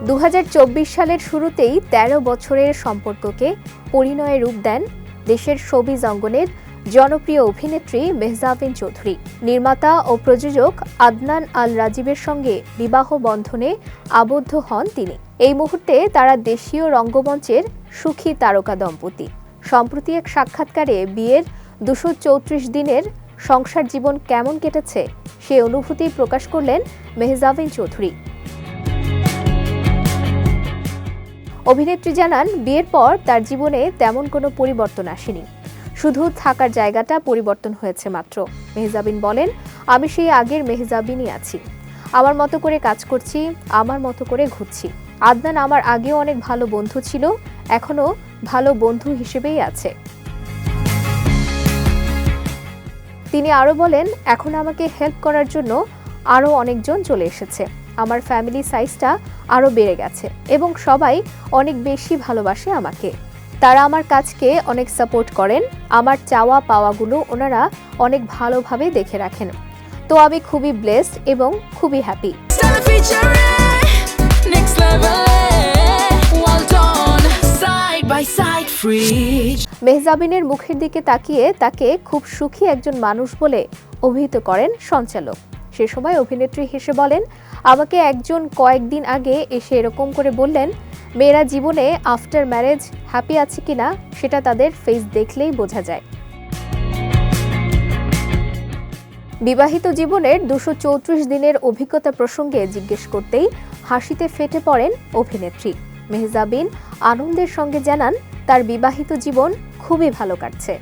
2024 সালের শুরুতেই 13 বছরের সম্পর্ককে পরিণয়ে রূপ দেন দেশের শোবিজ অঙ্গনের জনপ্রিয় অভিনেত্রী মেহজাবিন চৌধুরী। নির্মাতা ও প্রযোজক আদনান আল রাজীবের সঙ্গে বিবাহ বন্ধনে আবদ্ধ হন তিনি। এই মুহূর্তে তারা দেশীয় রঙ্গমঞ্চের সুখী তারকা দম্পতি। সম্প্রতি এক সাক্ষাৎকারে বিয়ের 234 দিনের সংসার জীবন কেমন কেটেছে সে অনুভূতি প্রকাশ করলেন মেহজাবিন চৌধুরী। অভিনেত্রী জানান, বিয়ের পর তার জীবনে তেমন কোনো পরিবর্তন আসেনি, শুধু থাকার জায়গাটা পরিবর্তন হয়েছে মাত্র। মেহজাবিন বলেন, আমি সেই আগের মেহজাবিনই আছি, আমার মতো করে কাজ করছি, আমার মতো করে ঘুরছি। আদনান আমার আগেও অনেক ভালো বন্ধু ছিল, এখনো ভালো বন্ধু হিসেবেই আছে। তিনি আরও বলেন, এখন আমাকে হেল্প করার জন্য আরও অনেকজন চলে এসেছে। আমার ফ্যামিলি সাইজটা আরও বেড়ে গেছে এবং সবাই অনেক বেশি ভালোবাসে আমাকে। তারা আমার কাজকে অনেক সাপোর্ট করেন, আমার চাওয়া পাওয়াগুলো ওনারা অনেক ভালোভাবে দেখে রাখেন। তো আমি খুবই ব্লেসড এবং খুবই হ্যাপি। মেহজাবিনের মুখের দিকে তাকিয়ে তাকে খুব সুখী একজন মানুষ বলে অভিহিত করেন সঞ্চালক। সে সময় অভিনেত্রী হেসে বলেন, আমাকে একজন কয়েকদিন আগে এসে এরকম করে বললেন, মেয়েরা জীবনে আফটার ম্যারেজ হ্যাপি আছে কিনা সেটা তাদের ফেস দেখলেই বোঝা যায়। বিবাহিত জীবনের 234 দিনের অভিজ্ঞতা প্রসঙ্গে জিজ্ঞেস করতেই হাসিতে ফেটে পড়েন অভিনেত্রী। মেহজাবিন আনন্দের সঙ্গে জানান, তার বিবাহিত জীবন খুবই ভালো কাটছে।